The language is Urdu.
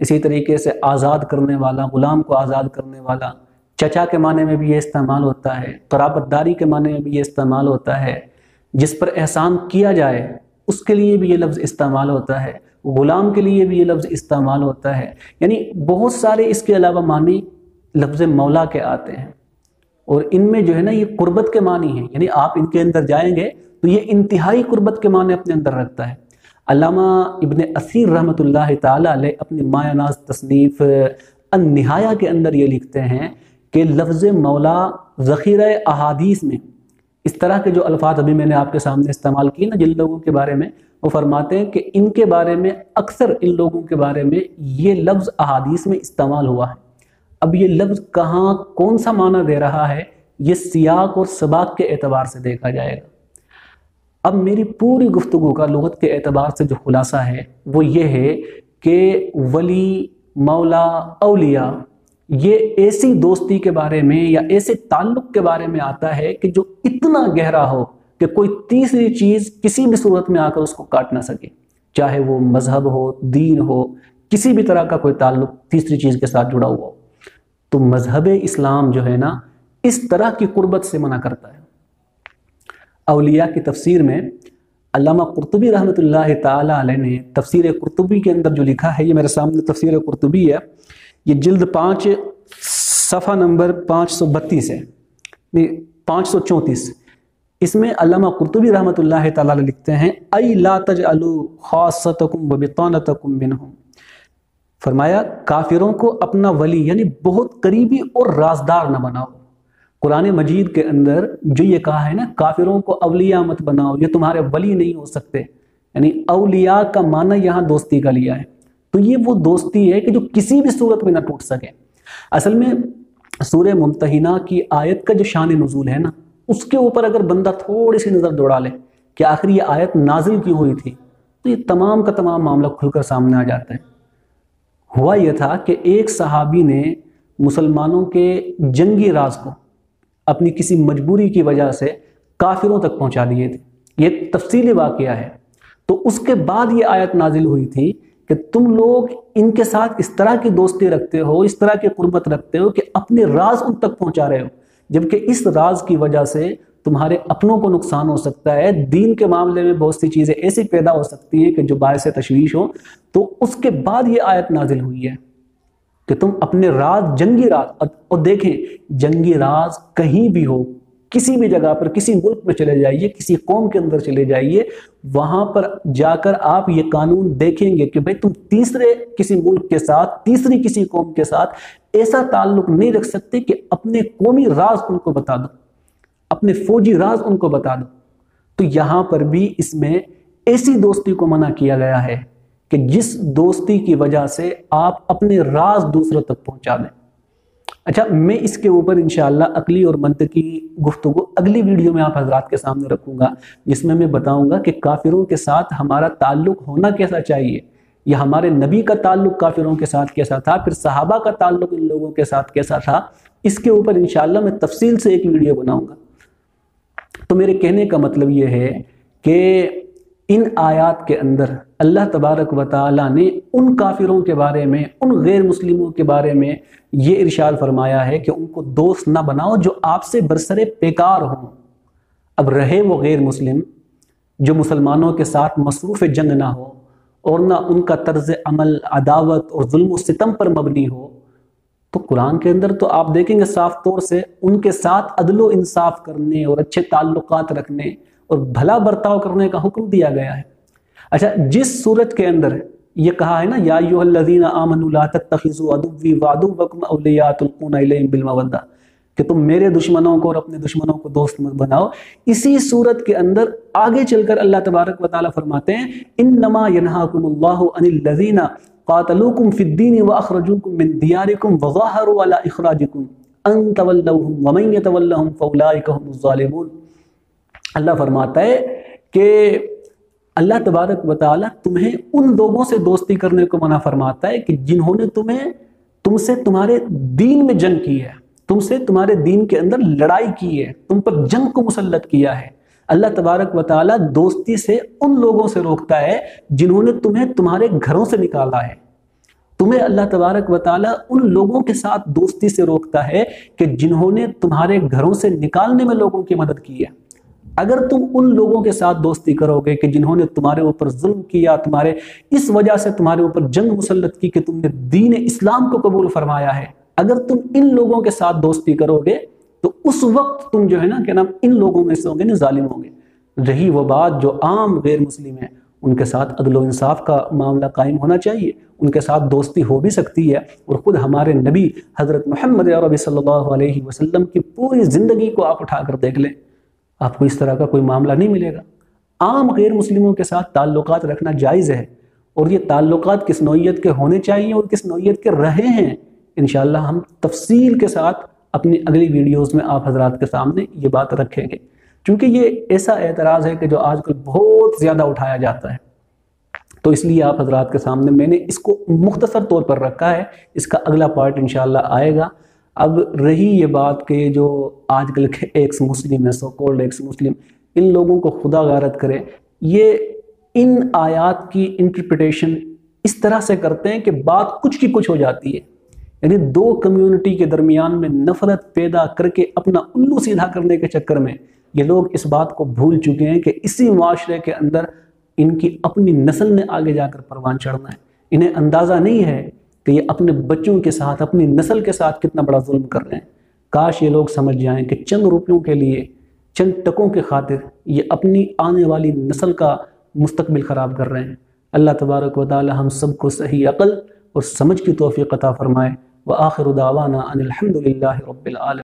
اسی طریقے سے آزاد کرنے والا، غلام کو آزاد کرنے والا، چچا کے معنی میں بھی یہ استعمال ہوتا ہے، قرابت داری کے معنی میں بھی یہ استعمال ہوتا ہے، جس پر احسان کیا جائے اس کے لیے بھی یہ لفظ استعمال ہوتا ہے، غلام کے لیے بھی یہ لفظ استعمال ہوتا ہے، یعنی بہت سارے اس کے علاوہ معنی لفظ مولا کے آتے ہیں، اور ان میں جو ہے نا یہ قربت کے معنی ہیں، یعنی آپ ان کے اندر جائیں گے تو یہ انتہائی قربت کے معنی اپنے اندر رکھتا ہے۔ علامہ ابن اثیر رحمۃ اللہ تعالی علیہ اپنی مایہ ناز تصنیف النہایہ کے اندر یہ لکھتے ہیں کہ لفظ مولا ذخیرہ احادیث میں اس طرح کے جو الفاظ ابھی میں نے آپ کے سامنے استعمال کیے نا جن لوگوں کے بارے میں، وہ فرماتے ہیں کہ ان کے بارے میں اکثر ان لوگوں کے بارے میں یہ لفظ احادیث میں استعمال ہوا ہے۔ اب یہ لفظ کہاں کون سا معنی دے رہا ہے یہ سیاق اور سباق کے اعتبار سے دیکھا جائے گا۔ اب میری پوری گفتگو کا لغت کے اعتبار سے جو خلاصہ ہے وہ یہ ہے کہ ولی، مولا، اولیاء یہ ایسی دوستی کے بارے میں یا ایسے تعلق کے بارے میں آتا ہے کہ جو اتنا گہرا ہو کہ کوئی تیسری چیز کسی بھی صورت میں آ کر اس کو کاٹ نہ سکے، چاہے وہ مذہب ہو، دین ہو، کسی بھی طرح کا کوئی تعلق تیسری چیز کے ساتھ جڑا ہوا ہو۔ تو مذہب اسلام جو ہے نا اس طرح کی قربت سے منع کرتا ہے۔ اولیاء کی تفسیر میں علامہ قرطبی رحمۃ اللہ تعالی علیہ نے تفسیر قرطبی کے اندر جو لکھا ہے، یہ میرے سامنے تفسیر قرطبی ہے، یہ جلد 5 صفحہ نمبر 532 ہے، 534، اس میں علامہ قرطبی رحمۃ اللہ تعالی علیہ لکھتے ہیں ای لا تجعلوا خاصتکم وبطانتکم منہم، فرمایا کافروں کو اپنا ولی یعنی بہت قریبی اور رازدار نہ بناؤ۔ قرآن مجید کے اندر جو یہ کہا ہے نا کافروں کو اولیاء مت بناؤ، یہ تمہارے ولی نہیں ہو سکتے، یعنی اولیاء کا معنی یہاں دوستی کا لیا ہے، تو یہ وہ دوستی ہے کہ جو کسی بھی صورت میں نہ ٹوٹ سکے۔ اصل میں سورہ ممتحنہ کی آیت کا جو شان نزول ہے نا اس کے اوپر اگر بندہ تھوڑی سی نظر دوڑا لے کہ آخر یہ آیت نازل کیوں ہوئی تھی تو یہ تمام کا تمام معاملہ کھل کر سامنے آ جاتا ہے۔ ہوا یہ تھا کہ ایک صحابی نے مسلمانوں کے جنگی راز کو اپنی کسی مجبوری کی وجہ سے کافروں تک پہنچا دیے تھے، یہ ایک تفصیلی واقعہ ہے۔ تو اس کے بعد یہ آیت نازل ہوئی تھی کہ تم لوگ ان کے ساتھ اس طرح کی دوستی رکھتے ہو، اس طرح کی قربت رکھتے ہو کہ اپنے راز ان تک پہنچا رہے ہو، جبکہ اس راز کی وجہ سے تمہارے اپنوں کو نقصان ہو سکتا ہے، دین کے معاملے میں بہت سی چیزیں ایسی پیدا ہو سکتی ہیں کہ جو باعث تشویش ہو۔ تو اس کے بعد یہ آیت نازل ہوئی ہے کہ تم اپنے راز، جنگی راز، اور دیکھیں جنگی راز کہیں بھی ہو، کسی بھی جگہ پر، کسی ملک میں چلے جائیے، کسی قوم کے اندر چلے جائیے، وہاں پر جا کر آپ یہ قانون دیکھیں گے کہ بھئی تم تیسرے کسی ملک کے ساتھ، تیسری کسی قوم کے ساتھ ایسا تعلق نہیں رکھ سکتے کہ اپنے قومی راز ان کو بتا دو، اپنے فوجی راز ان کو بتا دو۔ تو یہاں پر بھی اس میں ایسی دوستی کو منع کیا گیا ہے کہ جس دوستی کی وجہ سے آپ اپنے راز دوسروں تک پہنچا دیں۔ اچھا، میں اس کے اوپر انشاءاللہ عقلی اور منطقی گفتگو اگلی ویڈیو میں آپ حضرات کے سامنے رکھوں گا، جس میں بتاؤں گا کہ کافروں کے ساتھ ہمارا تعلق ہونا کیسا چاہیے، یا ہمارے نبی کا تعلق کافروں کے ساتھ کیسا تھا، پھر صحابہ کا تعلق ان لوگوں کے ساتھ کیسا تھا۔ اس کے اوپر انشاءاللہ میں تفصیل سے ایک ویڈیو بناؤں گا۔ تو میرے کہنے کا مطلب یہ ہے کہ ان آیات کے اندر اللہ تبارک و تعالیٰ نے ان کافروں کے بارے میں، ان غیر مسلموں کے بارے میں یہ ارشاد فرمایا ہے کہ ان کو دوست نہ بناؤ جو آپ سے برسر پیکار ہوں۔ اب رہے وہ غیر مسلم جو مسلمانوں کے ساتھ مصروف جنگ نہ ہو اور نہ ان کا طرز عمل عداوت اور ظلم و ستم پر مبنی ہو، تو قرآن کے اندر تو آپ دیکھیں گے صاف طور سے ان کے ساتھ عدل و انصاف کرنے اور اچھے تعلقات رکھنے اور بھلا برتاؤ کرنے کا حکم دیا گیا ہے۔ اچھا، جس صورت کے اندر یہ کہا ہے نا یا ایھا الذین آمنوا لا تتخذوا عدوی وعدوکم اولیاء تلقون الیہم بالمودہ، کہ تم میرے دشمنوں کو اور اپنے دشمنوں کو دوست مت بناؤ، اسی صورت کے اندر آگے چل کر اللہ تبارک و تعالیٰ فرماتے ہیں انما ینہاکم اللہ عن الذین قاتلوکم فی الدین واخرجوکم من دیارکم وظاہروا علی اخراجکم ان تولوہم ومن یتولہم فاولئک هم الظالمون۔ اللہ فرماتا ہے کہ اللہ تبارک و تعالیٰ تمہیں ان لوگوں سے دوستی کرنے کو منع فرماتا ہے کہ جنہوں نے تم سے تمہارے دین میں جنگ کی ہے، تم سے تمہارے دین کے اندر لڑائی کی ہے، تم پر جنگ کو مسلط کیا ہے۔ اللہ تبارک و تعالیٰ دوستی سے ان لوگوں سے روکتا ہے جنہوں نے تمہیں تمہارے گھروں سے نکالا ہے، تمہیں اللہ تبارک و تعالیٰ ان لوگوں کے ساتھ دوستی سے روکتا ہے کہ جنہوں نے تمہارے گھروں سے نکالنے میں لوگوں کی مدد کی ہے۔ اگر تم ان لوگوں کے ساتھ دوستی کرو گے کہ جنہوں نے تمہارے اوپر ظلم کیا، تمہارے اس وجہ سے تمہارے اوپر جنگ مسلط کی کہ تم نے دین اسلام کو قبول فرمایا ہے، اگر تم ان لوگوں کے ساتھ دوستی کرو گے تو اس وقت تم جو ہے نا کہ نام ان لوگوں میں سے ہوں گے نا، ظالم ہوں گے۔ رہی وہ بات جو عام غیر مسلم ہیں، ان کے ساتھ عدل و انصاف کا معاملہ قائم ہونا چاہیے، ان کے ساتھ دوستی ہو بھی سکتی ہے، اور خود ہمارے نبی حضرت محمد عربی صلی اللہ علیہ وسلم کی پوری زندگی کو آپ اٹھا کر دیکھ لیں، آپ کو اس طرح کا کوئی معاملہ نہیں ملے گا۔ عام غیر مسلموں کے ساتھ تعلقات رکھنا جائز ہے، اور یہ تعلقات کس نوعیت کے ہونے چاہیے اور کس نوعیت کے رہے ہیں، انشاءاللہ ہم تفصیل کے ساتھ اپنی اگلی ویڈیوز میں آپ حضرات کے سامنے یہ بات رکھیں گے، کیونکہ یہ ایسا اعتراض ہے کہ جو آج کل بہت زیادہ اٹھایا جاتا ہے، تو اس لیے آپ حضرات کے سامنے میں نے اس کو مختصر طور پر رکھا ہے۔ اس کا اگلا پارٹ انشاءاللہ آئے گا۔ اب رہی یہ بات کہ جو آج کل کے ایکس مسلم ہیں، سو کولڈ ایکس مسلم، ان لوگوں کو خدا غارت کرے، یہ ان آیات کی انٹرپریٹیشن اس طرح سے کرتے ہیں کہ بات کچھ کی کچھ ہو جاتی ہے، یعنی دو کمیونٹی کے درمیان میں نفرت پیدا کر کے اپنا الو سیدھا کرنے کے چکر میں یہ لوگ اس بات کو بھول چکے ہیں کہ اسی معاشرے کے اندر ان کی اپنی نسل نے آگے جا کر پروان چڑھنا ہے۔ انہیں اندازہ نہیں ہے کہ یہ اپنے بچوں کے ساتھ، اپنی نسل کے ساتھ کتنا بڑا ظلم کر رہے ہیں۔ کاش یہ لوگ سمجھ جائیں کہ چند روپیوں کے لیے، چند ٹکوں کے خاطر یہ اپنی آنے والی نسل کا مستقبل خراب کر رہے ہیں۔ اللہ تبارک و تعالی ہم سب کو صحیح عقل اور سمجھ کی توفیق عطا فرمائے۔ وآخر دعوانا ان الحمد للہ رب العالمین۔